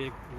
1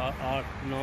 8-9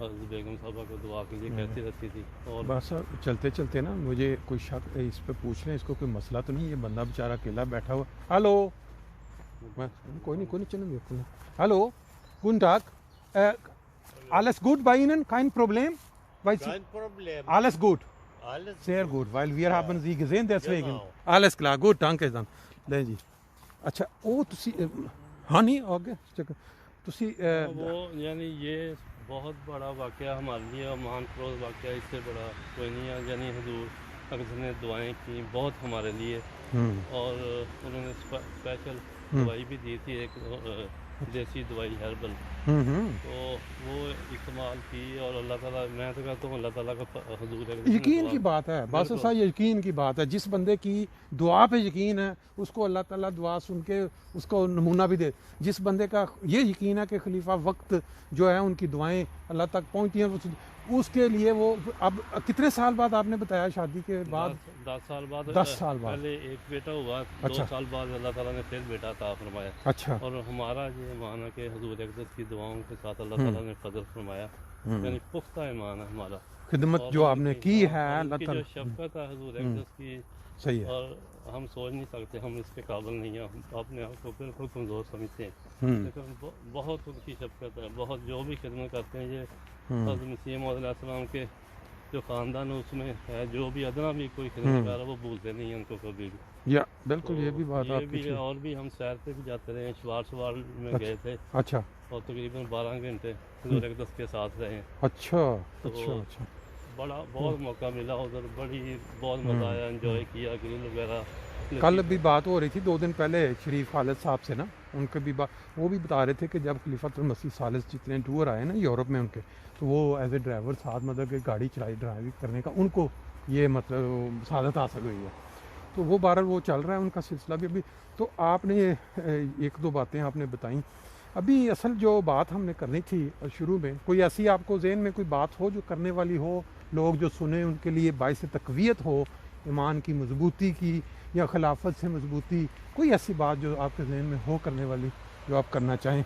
حضرت بیگم صاحبہ کو دعا کے لیے کہتی رہتی تھی. اور بس چلتے چلتے نا مجھے کوئی شک اس پہ پوچھ لیں, اس کو کوئی مسئلہ تو نہیں, یہ بندہ بیچارہ اکیلا بیٹھا ہوا. ہلو, کوئی نہیں چلیں گے. ہلو, گuten Tag, alles gut bei Ihnen, kein Problem? Kein Problem. Alles gut, Alles sehr gut, weil wir haben Sie gesehen, deswegen. Genau. Alles klar, gut, danke dann. لیں جی. اچھا وہ تسی ہاں نہیں آگے تسی وہ یعنی یہ بہت بڑا واقعہ ہمارے لیے, مان فروز واقعہ, اس سے بڑا کوئی نہیں ہے. یعنی حضور اکثر نے دعائیں کی بہت ہمارے لیے, اور انہوں نے اسپیشل دوائی بھی دی تھی, ایک دیسی دوائی ہربل, تو وہ استعمال کی. اور اللہ تعالیٰ, میں تو کہتا ہوں اللہ تعالیٰ کا حضور یقین کی بات ہے, بس ایسا یقین کی بات ہے. جس بندے کی دعا پہ یقین ہے اس کو اللہ تعالیٰ دعا سن کے اس کو نمونہ بھی دے. جس بندے کا یہ یقین ہے کہ خلیفہ وقت جو ہے ان کی دعائیں اللہ تک پہنچتی ہیں, اس کے لیے وہ اب کتنے سال بعد آپ نے بتایا شادی کے بعد؟ 10 سال بعد. 10 سال بعد پہلے ایک بیٹا ہوا, 2 سال بعد اللہ تعالیٰ نے پھر بیٹا عطا فرمایا. اچھا, اور ہمارا یہ ایمان ہے کہ حضور اقدس کی دعاؤں کے ساتھ اللہ تعالیٰ نے فضل فرمایا. یعنی پختہ ایمان ہے ہمارا, خدمت جو آپ نے کی ہے اللہ کی تعالیٰ, جو شفقت ہے حضور اقدس کی, صحیح ہے. اور ہم سوچ نہیں سکتے, ہم اس کے قابل نہیں ہیں, ہم اپنے آپ کو بالکل کمزور سمجھتے ہیں, لیکن بہت ان کی شفقت ہے. بہت جو بھی خدمت کرتے ہیں یہ حضرت مسیح موعود علیہ السلام کے جو خاندان ہے اس میں ہے, جو بھی ادنا بھی کوئی خدمت کر رہا ہے وہ بھولتے نہیں ہیں ان کو کبھی بھی. یا بالکل یہ بھی بات آپ کی. اور بھی ہم سیر پہ بھی جاتے رہے ہیں, شوار میں گئے تھے, اچھا, اور تقریباً 12 گھنٹے حضور اقدس کے ساتھ رہے ہیں. اچھا اچھا اچھا, بہت موقع ملا ادھر, بہت مزہ آیا, انجوائے کیا, گرل وغیرہ. کل بھی بات ہو رہی تھی 2 دن پہلے شریف خالد صاحب سے نا, ان کے بھی وہ بھی بتا رہے تھے کہ جب خلیفۃ المسیح ثالث جتنے ٹور آئے نا یورپ میں ان کے, تو وہ ایز اے ڈرائیور ساتھ مطلب کہ گاڑی چلائی ڈرائیونگ کرنے کا ان کو یہ مطلب سعادت حاصل ہوئی ہے. تو وہ بہرحال وہ چل رہا ہے ان کا سلسلہ بھی ابھی. تو آپ نے 1-2 باتیں آپ نے بتائیں. ابھی اصل جو بات ہم نے کرنی تھی شروع میں, کوئی ایسی آپ کو ذہن میں کوئی بات ہو جو کرنے والی ہو, لوگ جو سنیں ان کے لیے باعث تقویت ہو, ایمان کی مضبوطی کی یا خلافت سے مضبوطی, کوئی ایسی بات جو آپ کے ذہن میں ہو کرنے والی جو آپ کرنا چاہیں؟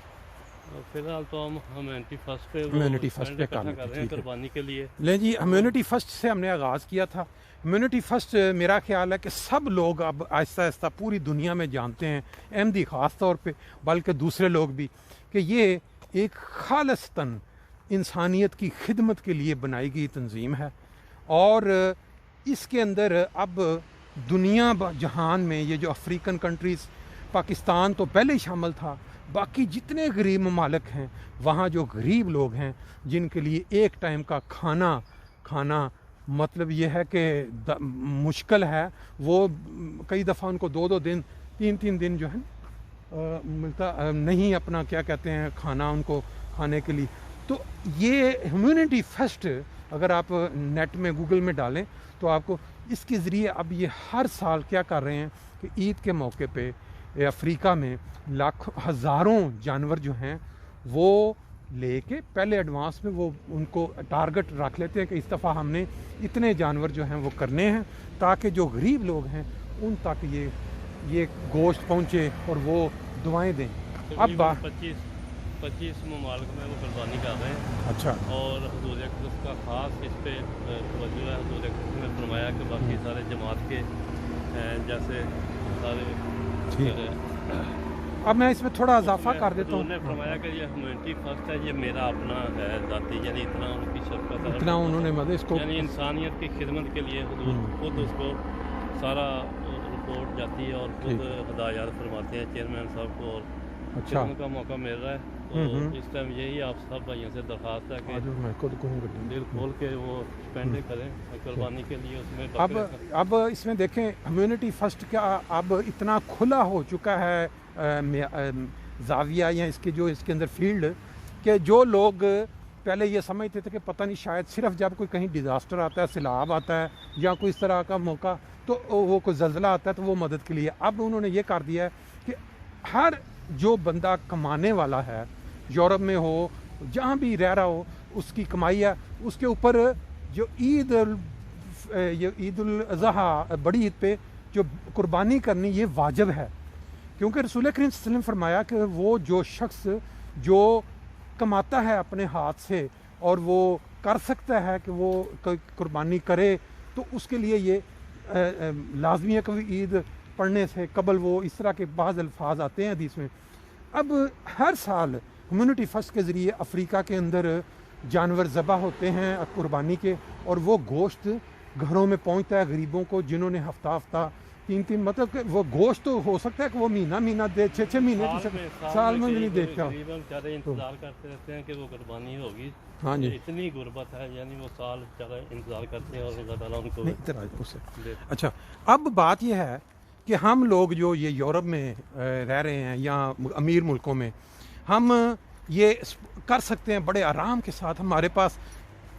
فی الحال تو ہم ہیومینٹی فرسٹ پہ ہیومینٹی فرسٹ پہ کر رہے ہیں قربانی کے لیے. لیں جی, ہیومینٹی فرسٹ سے ہم نے آغاز کیا تھا. ہیومینٹی فرسٹ میرا خیال ہے کہ سب لوگ اب آہستہ آہستہ پوری دنیا میں جانتے ہیں, احمدی خاص طور پہ, بلکہ دوسرے لوگ بھی, کہ یہ ایک خالصتاً انسانیت کی خدمت کے لیے بنائی گئی تنظیم ہے. اور اس کے اندر اب دنیا جہان میں یہ جو افریقن کنٹریز, پاکستان تو پہلے ہی شامل تھا, باقی جتنے غریب ممالک ہیں وہاں جو غریب لوگ ہیں جن کے لیے ایک ٹائم کا کھانا مطلب یہ ہے کہ مشکل ہے, وہ کئی دفعہ ان کو 2 دن 3 دن جو ہے ملتا نہیں اپنا کیا کہتے ہیں کھانا ان کو کھانے کے لیے. تو یہ ہیومینٹی فرسٹ اگر آپ نیٹ میں گوگل میں ڈالیں تو آپ کو اس کے ذریعے اب یہ ہر سال کیا کر رہے ہیں کہ عید کے موقع پہ افریقہ میں ہزاروں جانور جو ہیں وہ لے کے پہلے ایڈوانس میں وہ ان کو ٹارگٹ رکھ لیتے ہیں کہ اس دفعہ ہم نے اتنے جانور جو ہیں وہ کرنے ہیں, تاکہ جو غریب لوگ ہیں ان تک یہ گوشت پہنچے اور وہ دعائیں دیں. اب 25 ممالک میں وہ قربانی کر رہے ہیں. اچھا, اور حضور اقدس کا خاص اس پہ توجہ ہے. حضور اقدس نے فرمایا کہ باقی سارے جماعت کے جیسے سارے, اب میں اس میں تھوڑا اضافہ کر دیتا ہوں. انہوں نے فرمایا کہ یہ ہیومینٹی فرسٹ ہے, یہ میرا اپنا ہے ذاتی, یعنی اتنا ان کی شفقت ہے, اتنا انہوں نے مدد اس کو, یعنی انسانیت کی خدمت کے لیے حضور خود اس کو سارا رپورٹ جاتی ہے اور خود ہدایات فرماتے ہیں چیئرمین صاحب کو, اور اچھا ان کا موقع مل رہا ہے. تو اس ٹائم یہی آپ سب بھائیوں سے درخواست ہے کہ میں خود کہوں گا دل کھول کے وہ اسپینڈ کریں قربانی کے لیے. اس میں اب اس میں دیکھیں ہیومینٹی فرسٹ کا اب اتنا کھلا ہو چکا ہے زاویہ یا اس کے اندر فیلڈ, کہ جو لوگ پہلے یہ سمجھتے تھے کہ پتہ نہیں شاید صرف جب کوئی کہیں ڈیزاسٹر آتا ہے, سیلاب آتا ہے یا کوئی اس طرح کا موقع, تو وہ کوئی زلزلہ آتا ہے تو وہ مدد کے لیے. اب انہوں نے یہ کر دیا ہے کہ ہر جو بندہ کمانے والا ہے, یورپ میں ہو جہاں بھی رہ رہا ہو, اس کی کمائی ہے, اس کے اوپر جو عید الاضحیٰ بڑی عید پہ جو قربانی کرنی یہ واجب ہے. کیونکہ رسول کریم صلی اللہ علیہ وسلم فرمایا کہ وہ جو شخص جو کماتا ہے اپنے ہاتھ سے اور وہ کر سکتا ہے کہ وہ کوئی قربانی کرے تو اس کے لیے یہ لازمی ہے کہ عید پڑھنے سے قبل وہ اس طرح کے بعض الفاظ آتے ہیں حدیث میں. اب ہر سال ہیومنٹی فرسٹ کے ذریعے افریقہ کے اندر جانور ذبح ہوتے ہیں قربانی کے, اور وہ گوشت گھروں میں پہنچتا ہے غریبوں کو جنہوں نے ہفتہ ہفتہ 3 مطلب کہ وہ گوشت تو ہو سکتا ہے کہ وہ مہینہ دے 6 مہینے کی سال میں بھی نہیں دیکھتا. بیچارے انتظار کرتے رہتے ہیں کہ وہ قربانی ہوگی. ہاں جی, اتنی غربت ہے, یعنی وہ سال بیچارے انتظار کرتے ہیں اور اللہ تعالیٰ ان کو. اچھا اب بات یہ ہے کہ ہم لوگ جو یہ یورپ میں رہ رہے ہیں یا امیر ملکوں میں, ہم یہ کر سکتے ہیں بڑے آرام کے ساتھ. ہمارے پاس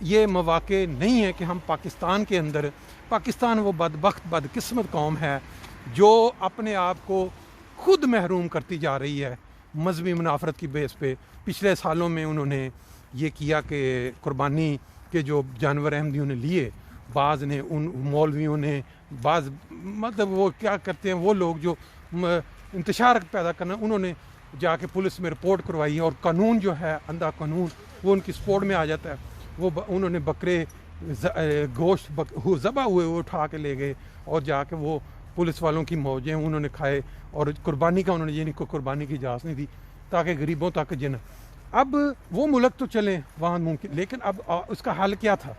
یہ مواقع نہیں ہے کہ ہم پاکستان کے اندر, پاکستان وہ بدبخت بدقسمت قوم ہے جو اپنے آپ کو خود محروم کرتی جا رہی ہے مذہبی منافرت کی بیس پہ. پچھلے سالوں میں انہوں نے یہ کیا کہ قربانی کے جو جانور احمدیوں نے لیے, بعض نے ان مولویوں نے, بعض مطلب وہ کیا کرتے ہیں وہ لوگ جو انتشار پیدا کرنا, انہوں نے جا کے پولیس میں رپورٹ کروائی اور قانون جو ہے اندھا قانون وہ ان کی سپورٹ میں آ جاتا ہے. وہ انہوں نے بکرے گوشت ذبح ہوئے وہ اٹھا کے لے گئے اور جا کے وہ پولیس والوں کی موجیں انہوں نے کھائے, اور قربانی کا انہوں نے یہ کوئی قربانی کی اجازت نہیں دی تاکہ غریبوں تک جن. اب وہ ملک تو چلیں وہاں ممکن, لیکن اب اس کا حل کیا تھا؟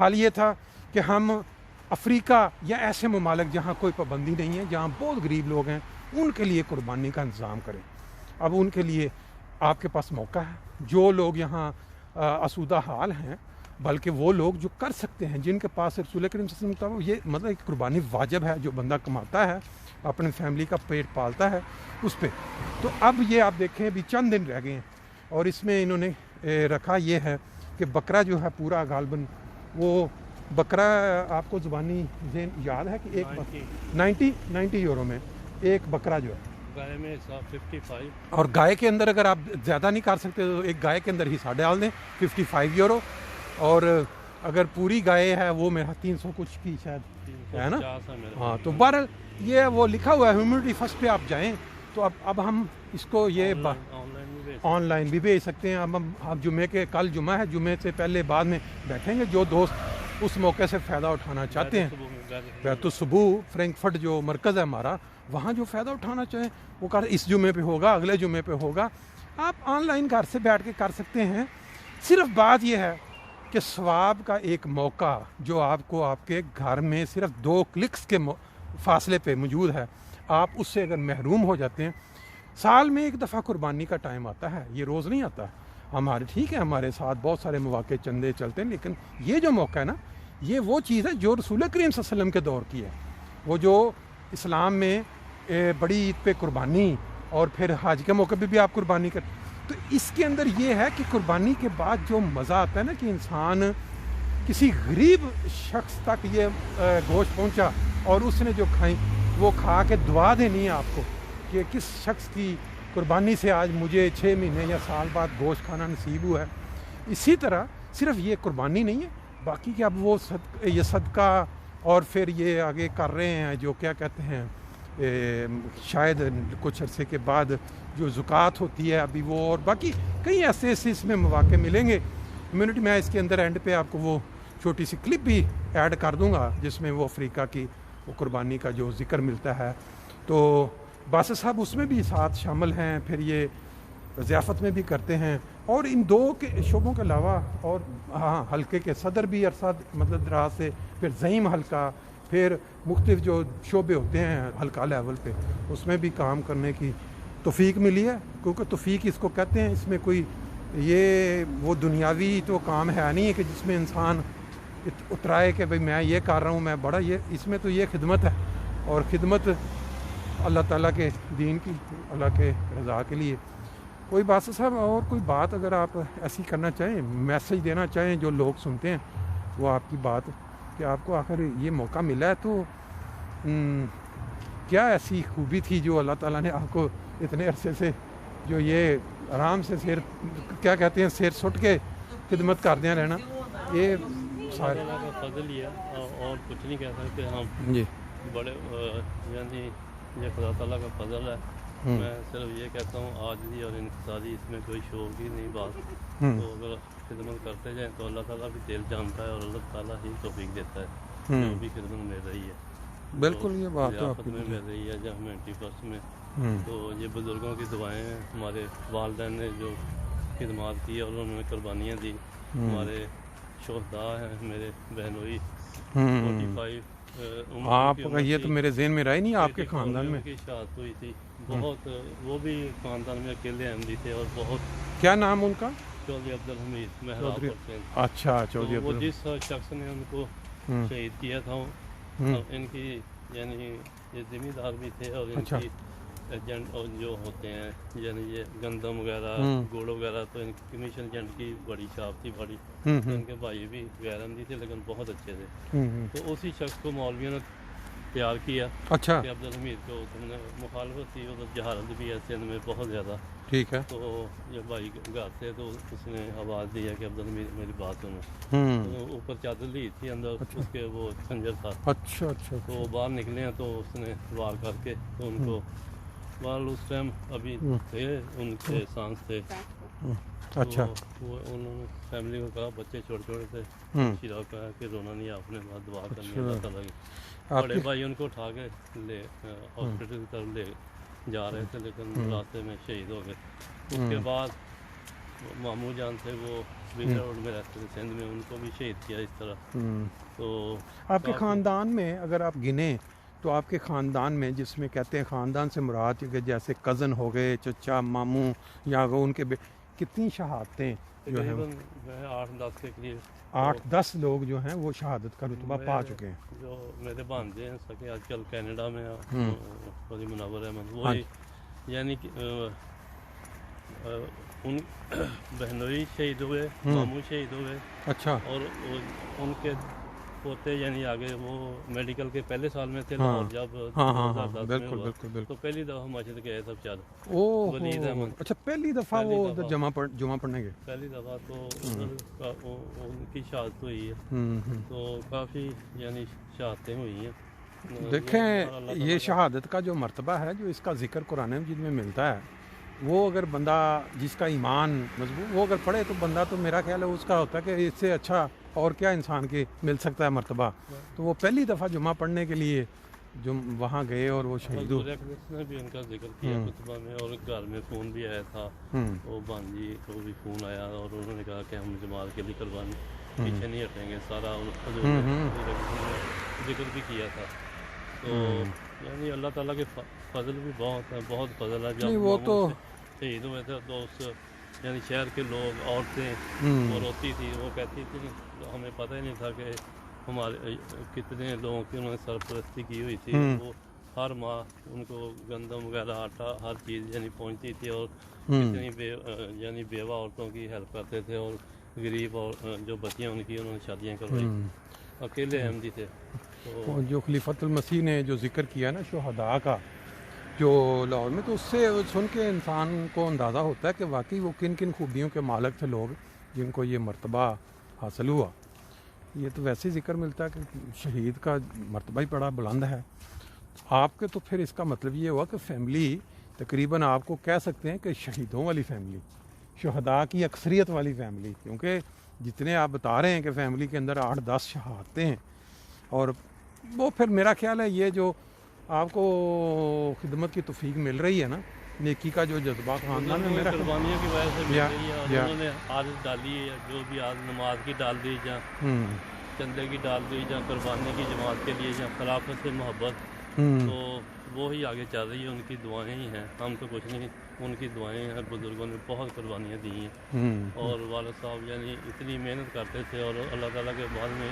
حل یہ تھا کہ ہم افریقہ یا ایسے ممالک جہاں کوئی پابندی نہیں ہے, جہاں بہت غریب لوگ ہیں, ان کے لیے قربانی کا انتظام کریں. اب ان کے لیے آپ کے پاس موقع ہے. جو لوگ یہاں آسودہ حال ہیں, بلکہ وہ لوگ جو کر سکتے ہیں, جن کے پاس رسول کریم صلی اللہ علیہ وسلم یہ مطلب ایک قربانی واجب ہے, جو بندہ کماتا ہے اپنے فیملی کا پیٹ پالتا ہے اس پہ. تو اب یہ آپ دیکھیں ابھی چند دن رہ گئے ہیں, اور اس میں انہوں نے رکھا یہ ہے کہ بکرا جو ہے پورا غالباً وہ بکرا آپ کو زبانی ذہن یاد ہے کہ ایک 90 یورو میں ایک بکرا جو ہے, گائے میں 55, اور گائے کے اندر اگر آپ زیادہ نہیں کر سکتے تو ایک گائے کے اندر حصہ ڈال دیں 55 یورو, اور اگر پوری گائے ہے وہ میرا 300 کچھ کی شاید ہے نا. ہاں تو بہرحال یہ وہ لکھا ہوا ہے ہیومنٹی فرسٹ پہ آپ جائیں تو اب ہم اس کو یہ آن لائن بھی بھیج سکتے ہیں. اب ہم جمعے کے کل جمعہ ہے, جمعے سے پہلے بعد میں بیٹھیں گے جو دوست اس موقع سے فائدہ اٹھانا چاہتے ہیں. بیت الصبح فرینکفرٹ جو مرکز ہے ہمارا, وہاں جو فائدہ اٹھانا چاہیں وہ اس جمعے پہ ہوگا, اگلے جمعے پہ ہوگا. آپ آن لائن گھر سے بیٹھ کے کر سکتے ہیں. صرف بات یہ ہے کہ ثواب کا ایک موقع جو آپ کو آپ کے گھر میں صرف 2 کلکس کے فاصلے پہ موجود ہے, آپ اس سے اگر محروم ہو جاتے ہیں. سال میں ایک دفعہ قربانی کا ٹائم آتا ہے, یہ روز نہیں آتا. ہمارے ٹھیک ہے ہمارے ساتھ بہت سارے مواقع چندے چلتے ہیں, لیکن یہ جو موقع ہے نا, یہ وہ چیز ہے جو رسول کریم صلی اللہ علیہ وسلم کے دور کی ہے. وہ جو اسلام میں بڑی عید پہ قربانی اور پھر حج کے موقع پہ بھی آپ قربانی کریں. تو اس کے اندر یہ ہے کہ قربانی کے بعد جو مزہ آتا ہے نا, کہ انسان کسی غریب شخص تک یہ گوشت پہنچا اور اس نے جو کھائیں وہ کھا کے دعا دینی ہے آپ کو کہ کس شخص کی قربانی سے آج مجھے 6 مہینے یا سال بعد گوشت کھانا نصیب ہوا ہے. اسی طرح صرف یہ قربانی نہیں ہے, باقی کہ اب وہ یہ صدقہ اور پھر یہ آگے کر رہے ہیں جو کیا کہتے ہیں شاید کچھ عرصے کے بعد جو زکوٰۃ ہوتی ہے ابھی وہ, اور باقی کئی ایسے اس میں مواقع ملیں گے. کمیونٹی میں اس کے اندر اینڈ پہ آپ کو وہ چھوٹی سی کلپ بھی ایڈ کر دوں گا جس میں وہ افریقہ کی وہ قربانی کا جو ذکر ملتا ہے. تو باسط صاحب اس میں بھی ساتھ شامل ہیں, پھر یہ ضیافت میں بھی کرتے ہیں, اور ان 2 کے شعبوں کے علاوہ اور ہاں حلقے کے صدر بھی عرصہ مطلب دراز سے, پھر زعیم حلقہ, پھر مختلف جو شعبے ہوتے ہیں حلقہ لیول پہ, اس میں بھی کام کرنے کی توفیق ملی ہے. کیونکہ توفیق اس کو کہتے ہیں, اس میں کوئی یہ وہ دنیاوی تو کام ہے نہیں ہے کہ جس میں انسان اترائے کہ بھئی میں یہ کر رہا ہوں میں بڑا, یہ اس میں تو یہ خدمت ہے, اور خدمت اللہ تعالیٰ کے دین کی, اللہ کے رضا کے لیے. کوئی بات صاحب اور کوئی بات اگر آپ ایسی کرنا چاہیں, میسج دینا چاہیں جو لوگ سنتے ہیں, وہ آپ کی بات کہ آپ کو آخر یہ موقع ملا ہے تو کیا ایسی خوبی تھی جو اللہ تعالیٰ نے آپ کو اتنے عرصے سے جو یہ آرام سے سیر کیا کہتے ہیں سیر سٹ کے خدمت کردیا رہنا, یہ سارے اللہ کا فضل ہی ہے اور کچھ نہیں کہہ سکتے ہم. جی بڑے یعنی یہ خدا تعالیٰ کا فضل ہے میں صرف یہ کہتا ہوں عاجزی اور انکساری، اس میں کوئی شوق کی نہیں بات. تو اگر خدمت کرتے جائیں تو اللہ تعالیٰ بھی دل جانتا ہے اور اللہ تعالیٰ ہی توفیق دیتا ہے. جو بھی خدمت مل رہی ہے بالکل یہ بات تو ضیافت میں مل رہی ہے یا ہیومینٹی فرسٹ میں، تو یہ بزرگوں کی دعائیں ہیں. ہمارے والدین نے جو خدمات کی اور انہوں نے قربانیاں دی. ہمارے شہداء ہیں، میرے بہنوئی 45 آپ کا یہ تو میرے ذہن میں رہا ہی نہیں. آپ کے خاندان میں ان کی شہادت ہوئی تھی. بہت وہ بھی خاندان میں اکیلے احمدی تھے اور بہت. کیا نام ان کا؟ چودھری عبدالحمید محراب چودھری. حسین. اچھا چودھری وہ عبد جس شخص نے ان کو شہید کیا تھا ان کی یعنی یہ ذمہ دار بھی تھے اور ان کی ایجنٹ اور جو ہوتے ہیں یعنی یہ گندم وغیرہ گڑ وغیرہ، تو ان کی کمیشن ایجنٹ کی بڑی شاپ تھی بڑی. ان کے بھائی بھی غیر احمدی تھے لیکن بہت اچھے تھے. تو اسی شخص کو مولویوں نے تیار کیا اچھا کہ عبدالحمید کو. تم نے مخالفت تھی ادھر جہالت بھی ہے سندھ میں بہت زیادہ. ٹھیک ہے. تو یہ بھائی گھر تھے تو اس نے آواز دیا کہ عبدالحمید میری بات سنو. تو اوپر چادر لی تھی، اندر اس کے وہ خنجر تھا. اچھا اچھا. تو باہر نکلے ہیں تو اس نے وار کر کے تو ان کو بہرحال اس ٹائم ابھی تھے ان کے سانس تھے. اچھا. وہ انہوں نے فیملی کو کہا بچے چھوٹے چھوٹے تھے، شیرا کہا کہ رونا نہیں، آپ نے بات دعا کرنی ہے اللہ تعالیٰ کی. بڑے بھائی ان کو اٹھا کے لے ہاسپٹل کی طرف لے جا رہے تھے لیکن راستے میں شہید ہو گئے. اس کے بعد ماموں جان تھے وہ ویلا روڈ میں رہتے تھے سندھ میں، ان کو بھی شہید کیا اس طرح. تو آپ کے خاندان میں اگر آپ گنیں تو آپ کے خاندان میں جس میں کہتے ہیں خاندان سے مراد کہ جیسے کزن ہو گئے، چچا، ماموں یا ان کے کتنی شہادتیں جو ہیں؟ 8-10 کے قریب. 8-10 لوگ جو ہیں وہ شہادت کا رتبہ پا چکے ہیں. جو میرے بھانجے ہیں سکے آج کل کینیڈا میں قاضی منور احمد، وہ یعنی ان بہنوئی شہید ہوئے، ماموں شہید ہوئے. اچھا. اور ان کے پوتے یعنی آگے وہ میڈیکل کے پہلے سال میں تھے لاہور جب 2010 میں ہوا. تو پہلی دفعہ مسجد گئے سب چار. ولید احمد. اچھا پہلی دفعہ وہ ادھر جمعہ پڑھنے گئے. پہلی دفعہ تو ان کی شہادت ہوئی ہے. تو کافی یعنی شہادتیں ہوئی ہیں. دیکھیں یہ شہادت کا جو مرتبہ ہے، جو اس کا ذکر قرآن مجید میں ملتا ہے، وہ اگر بندہ جس کا ایمان مضبوط وہ اگر پڑھے تو بندہ تو میرا خیال ہے اس کا ہوتا ہے کہ اس سے اچھا اور کیا انسان کے مل سکتا ہے مرتبہ. تو وہ پہلی دفعہ جمعہ پڑھنے کے لیے جو وہاں گئے اور وہ شہید ہوئے. نے بھی ان کا ذکر کیا خطبہ میں، اور گھر میں فون بھی آیا تھا. وہ بانجی کو بھی فون آیا اور انہوں نے کہا کہ ہم جماعت کے لیے قربانی پیچھے نہیں ہٹیں گے. سارا ذکر بھی کیا تھا. تو یعنی اللہ تعالیٰ کے فضل بھی بہت ہے، بہت فضل ہے. جب وہ تو شہید ہوئے تھے تو اس یعنی شہر کے لوگ عورتیں وہ روتی تھی، وہ کہتی تھی ہمیں پتہ ہی نہیں تھا کہ ہمارے کتنے لوگوں کی انہوں نے سرپرستی کی ہوئی تھی. وہ ہر ماہ ان کو گندم وغیرہ آٹا ہر چیز یعنی پہنچتی تھی اور کتنی یعنی بیوہ عورتوں کی ہیلپ کرتے تھے اور غریب اور جو بچیاں ان کی انہوں نے شادیاں کروائی. اکیلے احمدی تھے. تو جو خلیفۃ المسیح نے جو ذکر کیا نا شہداء کا جو لاہور میں، تو اس سے سن کے انسان کو اندازہ ہوتا ہے کہ واقعی وہ کن کن خوبیوں کے مالک تھے لوگ جن کو یہ مرتبہ حاصل ہوا. یہ تو ویسے ذکر ملتا ہے کہ شہید کا مرتبہ ہی بڑا بلند ہے. آپ کے تو پھر اس کا مطلب یہ ہوا کہ فیملی تقریباً آپ کو کہہ سکتے ہیں کہ شہیدوں والی فیملی، شہداء کی اکثریت والی فیملی، کیونکہ جتنے آپ بتا رہے ہیں کہ فیملی کے اندر 8-10 شہادتیں ہیں. اور وہ پھر میرا خیال ہے یہ جو آپ کو خدمت کی توفیق مل رہی ہے نا، نیکی کا جو جذبہ خاندان میں میرا قربانیوں کی وجہ سے مل رہی ہے. اور انہوں نے عادت ڈالی ہے، جو بھی عادت نماز کی ڈال دی یا چندے کی ڈال دی یا قربانی کی جماعت کے لیے یا خلافت سے محبت، تو وہی آگے چل رہی ہے. ان کی دعائیں ہی ہیں، ہم تو کچھ نہیں. ان کی دعائیں ہیں. بزرگوں نے بہت قربانیاں دی ہیں اور والد صاحب یعنی اتنی محنت کرتے تھے اور اللہ تعالیٰ کے بعد میں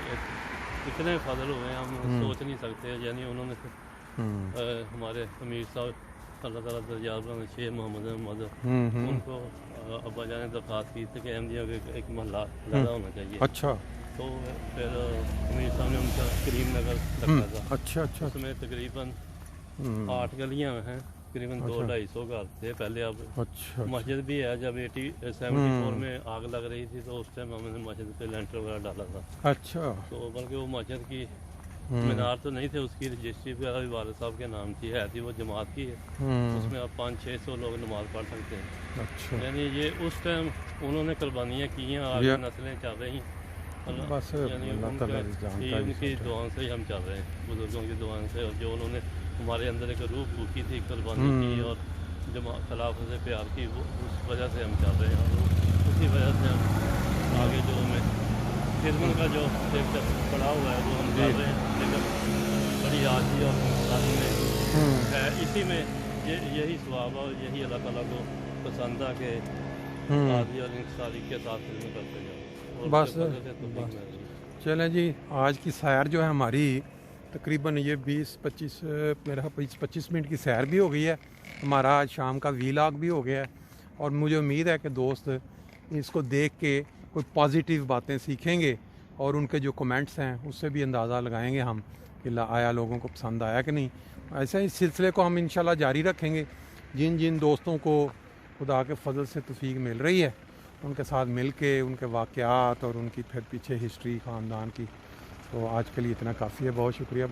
اتنے فضل ہوئے ہیں ہم سوچ نہیں سکتے. یعنی انہوں نے ہمارے امیر صاحب اللہ تعالیٰ درجات شیخ محمد احمد، ان کو ابا جان نے درخواست کی تھی کہ احمدیوں کے ایک محلہ زیادہ ہونا چاہیے. اچھا. تو پھر امیر صاحب نے ان کا کریم نگر رکھا تھا. اچھا اچھا. اس میں تقریباً 8 گلیاں ہیں، تقریباً 200-250 گھر تھے پہلے. اب مسجد بھی ہے. جب 74 میں آگ لگ رہی تھی تو اس ٹائم ہم نے مسجد پہ لینٹر وغیرہ ڈالا تھا. اچھا. تو بلکہ وہ مسجد کی مینار تو نہیں تھے، اس کی رجسٹری وغیرہ بھی والد صاحب کے نام تھی، ہے تھی وہ جماعت کی ہے، اس میں اب 500-600 لوگ نماز پڑھ سکتے ہیں۔ اچھا یعنی یہ اس ٹائم انہوں نے قربانیاں کی ہیں، آگے نسلیں چل رہی ہیں، بس یعنی اللہ ان تعالیٰ کے جانتا ان ہے کی دعاؤں سے ہی ہم چل رہے ہیں، بزرگوں کی دعاؤں سے، اور جو انہوں نے ہمارے اندر ایک روح پھونکی تھی قربانی کی اور خلافت سے پیار کی، وہ اس وجہ سے ہم چل رہے ہیں، اور اسی وجہ سے ہم آگے جو ہمیں خدمت کا جو ایک پڑا ہوا ہے وہ ہم کر رہے ہیں، لیکن بڑی عاجزی اور انسانی میں ہے، اسی میں یہی ثواب اور یہی اللہ تعالیٰ کو پسند ہے کہ عاجزی اور انکساری کے ساتھ خدمت کرتے جاؤ، اور بس اس کے فضل سے توفیق ملے گی۔ چلیں جی، آج کی سیر جو ہے ہماری تقریباً یہ 20-25 میرا 25 منٹ کی سیر بھی ہو گئی ہے، ہمارا آج شام کا ویلاگ بھی ہو گیا ہے، اور مجھے امید ہے کہ دوست اس کو دیکھ کے کوئی پازیٹیو باتیں سیکھیں گے، اور ان کے جو کمنٹس ہیں اس سے بھی اندازہ لگائیں گے ہم کہ آیا لوگوں کو پسند آیا کہ نہیں۔ ایسے اس سلسلے کو ہم انشاءاللہ جاری رکھیں گے، جن جن دوستوں کو خدا کے فضل سے توفیق مل رہی ہے ان کے ساتھ مل کے ان کے واقعات اور ان کی پھر پیچھے ہسٹری خاندان کی۔ تو آج کے لیے اتنا کافی ہے، بہت شکریہ۔